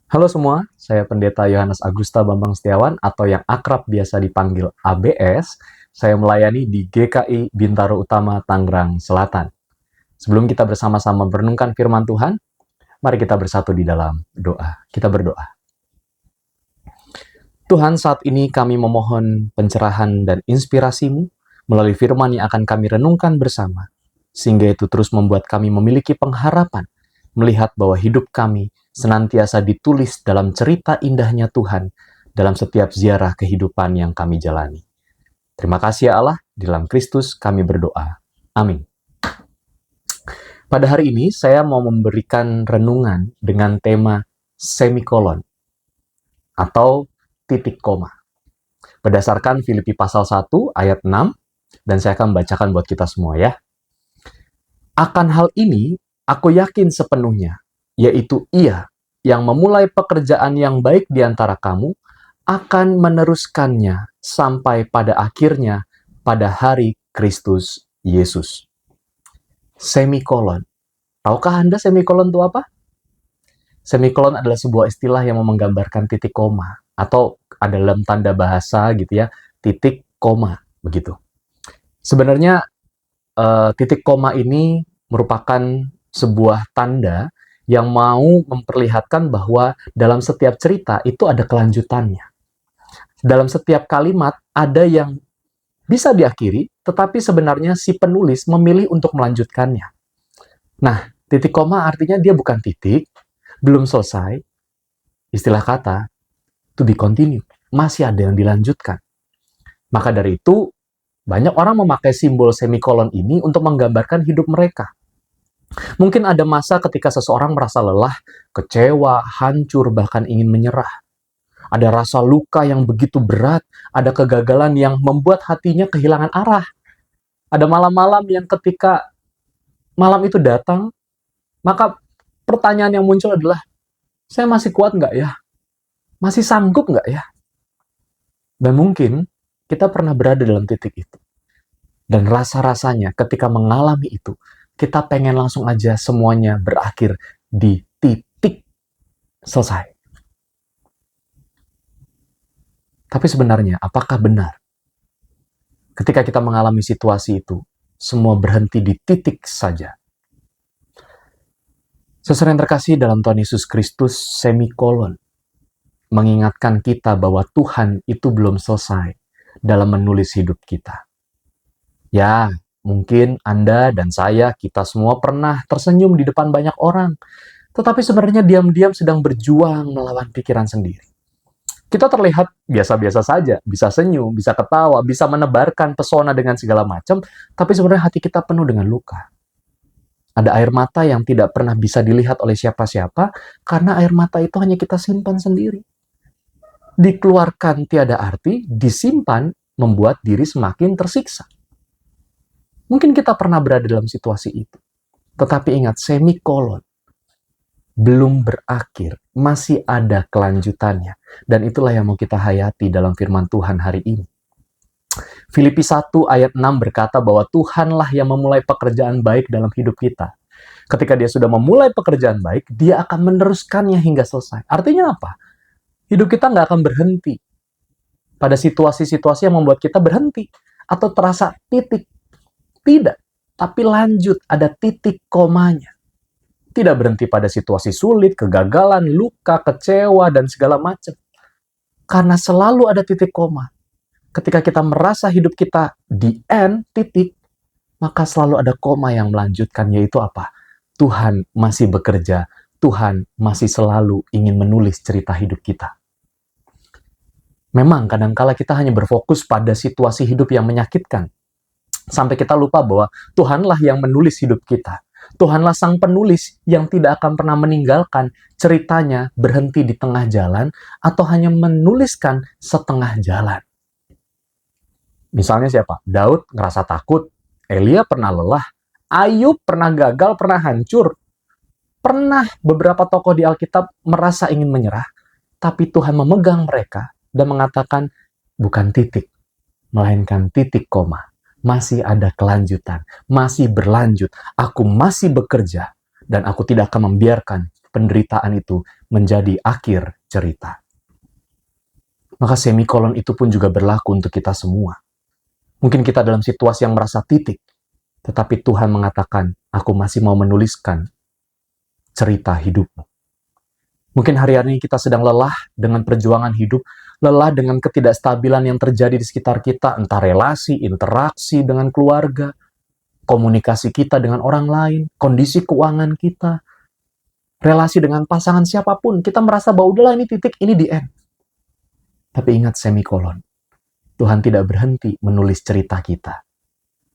Halo semua, saya Pendeta Yohanes Agusta Bambang Setiawan atau yang akrab biasa dipanggil ABS. Saya melayani di GKI Bintaro Utama, Tangerang Selatan. Sebelum kita bersama-sama merenungkan firman Tuhan, mari kita bersatu di dalam doa. Kita berdoa. Tuhan, saat ini kami memohon pencerahan dan inspirasi-Mu melalui firman yang akan kami renungkan bersama, sehingga itu terus membuat kami memiliki pengharapan, melihat bahwa hidup kami senantiasa ditulis dalam cerita indahnya Tuhan dalam setiap ziarah kehidupan yang kami jalani. Terima kasih ya Allah, di dalam Kristus kami berdoa. Amin. Pada hari ini saya mau memberikan renungan dengan tema semikolon atau titik koma. Berdasarkan Filipi pasal 1 ayat 6, dan saya akan membacakan buat kita semua ya. Akan hal ini, aku yakin sepenuhnya, yaitu Ia yang memulai pekerjaan yang baik di antara kamu, akan meneruskannya sampai pada akhirnya pada hari Kristus Yesus. Semikolon. Tahukah Anda semikolon itu apa? Semikolon adalah sebuah istilah yang menggambarkan titik koma, atau ada dalam tanda bahasa gitu ya, titik koma, begitu. Sebenarnya titik koma ini merupakan sebuah tanda yang mau memperlihatkan bahwa dalam setiap cerita itu ada kelanjutannya. Dalam setiap kalimat ada yang bisa diakhiri, tetapi sebenarnya si penulis memilih untuk melanjutkannya. Nah, titik koma artinya dia bukan titik, belum selesai, istilah kata, to be continued, masih ada yang dilanjutkan. Maka dari itu, banyak orang memakai simbol semikolon ini untuk menggambarkan hidup mereka. Mungkin ada masa ketika seseorang merasa lelah, kecewa, hancur, bahkan ingin menyerah. Ada rasa luka yang begitu berat, ada kegagalan yang membuat hatinya kehilangan arah. Ada malam-malam yang ketika malam itu datang, maka pertanyaan yang muncul adalah, saya masih kuat nggak ya? Masih sanggup nggak ya? Dan mungkin kita pernah berada dalam titik itu. Dan rasa-rasanya ketika mengalami itu, kita pengen langsung aja semuanya berakhir di titik selesai. Tapi sebenarnya, apakah benar? Ketika kita mengalami situasi itu, semua berhenti di titik saja. Saudara yang terkasih dalam Tuhan Yesus Kristus, semikolon mengingatkan kita bahwa Tuhan itu belum selesai dalam menulis hidup kita. Ya, mungkin Anda dan saya, kita semua pernah tersenyum di depan banyak orang, tetapi sebenarnya diam-diam sedang berjuang melawan pikiran sendiri. Kita terlihat biasa-biasa saja, bisa senyum, bisa ketawa, bisa menebarkan pesona dengan segala macam, tapi sebenarnya hati kita penuh dengan luka. Ada air mata yang tidak pernah bisa dilihat oleh siapa-siapa, karena air mata itu hanya kita simpan sendiri. Dikeluarkan tiada arti, disimpan, membuat diri semakin tersiksa. Mungkin kita pernah berada dalam situasi itu. Tetapi ingat, semikolon belum berakhir, masih ada kelanjutannya. Dan itulah yang mau kita hayati dalam firman Tuhan hari ini. Filipi 1 ayat 6 berkata bahwa Tuhanlah yang memulai pekerjaan baik dalam hidup kita. Ketika dia sudah memulai pekerjaan baik, dia akan meneruskannya hingga selesai. Artinya apa? Hidup kita nggak akan berhenti pada situasi-situasi yang membuat kita berhenti atau terasa titik. Tidak, tapi lanjut, ada titik komanya. Tidak berhenti pada situasi sulit, kegagalan, luka, kecewa, dan segala macam. Karena selalu ada titik koma. Ketika kita merasa hidup kita di end, titik, maka selalu ada koma yang melanjutkan, yaitu apa? Tuhan masih bekerja, Tuhan masih selalu ingin menulis cerita hidup kita. Memang kadangkala kita hanya berfokus pada situasi hidup yang menyakitkan, sampai kita lupa bahwa Tuhanlah yang menulis hidup kita. Tuhanlah sang penulis yang tidak akan pernah meninggalkan ceritanya berhenti di tengah jalan atau hanya menuliskan setengah jalan. Misalnya siapa? Daud ngerasa takut, Elia pernah lelah, Ayub pernah gagal, pernah hancur. Pernah beberapa tokoh di Alkitab merasa ingin menyerah, tapi Tuhan memegang mereka dan mengatakan bukan titik, melainkan titik koma. Masih ada kelanjutan, masih berlanjut. Aku masih bekerja, dan aku tidak akan membiarkan penderitaan itu menjadi akhir cerita. Maka semikolon itu pun juga berlaku untuk kita semua. Mungkin kita dalam situasi yang merasa titik, tetapi Tuhan mengatakan, aku masih mau menuliskan cerita hidupmu. Mungkin hari-hari ini kita sedang lelah dengan perjuangan hidup, lelah dengan ketidakstabilan yang terjadi di sekitar kita, entah relasi, interaksi dengan keluarga, komunikasi kita dengan orang lain, kondisi keuangan kita, relasi dengan pasangan siapapun, kita merasa bahwa udahlah ini titik, ini the end. Tapi ingat semikolon, Tuhan tidak berhenti menulis cerita kita.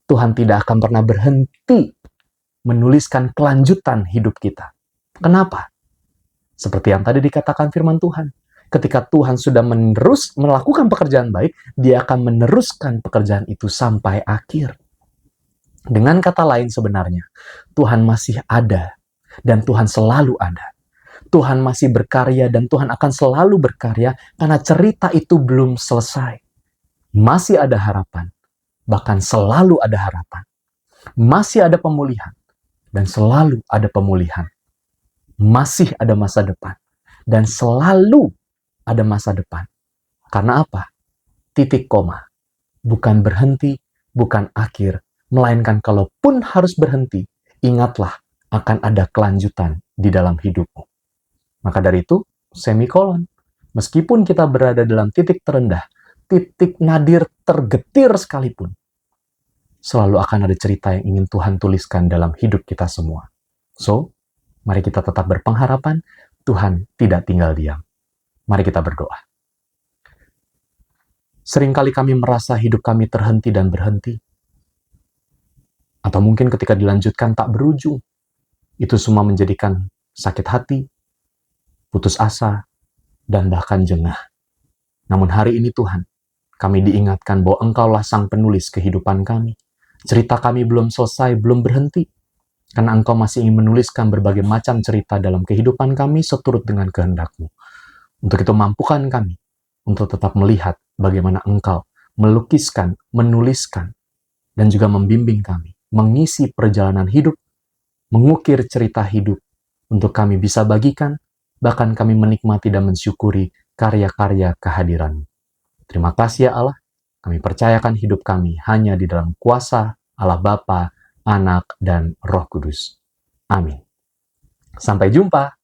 Tuhan tidak akan pernah berhenti menuliskan kelanjutan hidup kita. Kenapa? Seperti yang tadi dikatakan firman Tuhan. Ketika Tuhan sudah melakukan pekerjaan baik, Dia akan meneruskan pekerjaan itu sampai akhir. Dengan kata lain sebenarnya, Tuhan masih ada dan Tuhan selalu ada. Tuhan masih berkarya dan Tuhan akan selalu berkarya karena cerita itu belum selesai. Masih ada harapan, bahkan selalu ada harapan. Masih ada pemulihan dan selalu ada pemulihan. Masih ada masa depan dan selalu ada masa depan. Karena apa? Titik koma. Bukan berhenti, bukan akhir, melainkan kalaupun harus berhenti, ingatlah akan ada kelanjutan di dalam hidupmu. Maka dari itu, semikolon. Meskipun kita berada dalam titik terendah, titik nadir tergetir sekalipun, selalu akan ada cerita yang ingin Tuhan tuliskan dalam hidup kita semua. So, mari kita tetap berpengharapan, Tuhan tidak tinggal diam. Mari kita berdoa. Seringkali kami merasa hidup kami terhenti dan berhenti. Atau mungkin ketika dilanjutkan tak berujung. Itu semua menjadikan sakit hati, putus asa, dan bahkan jengah. Namun hari ini Tuhan, kami diingatkan bahwa Engkaulah sang penulis kehidupan kami. Cerita kami belum selesai, belum berhenti. Karena Engkau masih ingin menuliskan berbagai macam cerita dalam kehidupan kami seturut dengan kehendak-Mu. Untuk itu mampukan kami untuk tetap melihat bagaimana Engkau melukiskan, menuliskan, dan juga membimbing kami, mengisi perjalanan hidup, mengukir cerita hidup, untuk kami bisa bagikan, bahkan kami menikmati dan mensyukuri karya-karya kehadiran-Mu. Terima kasih ya Allah, kami percayakan hidup kami hanya di dalam kuasa Allah Bapa, Anak, dan Roh Kudus. Amin. Sampai jumpa.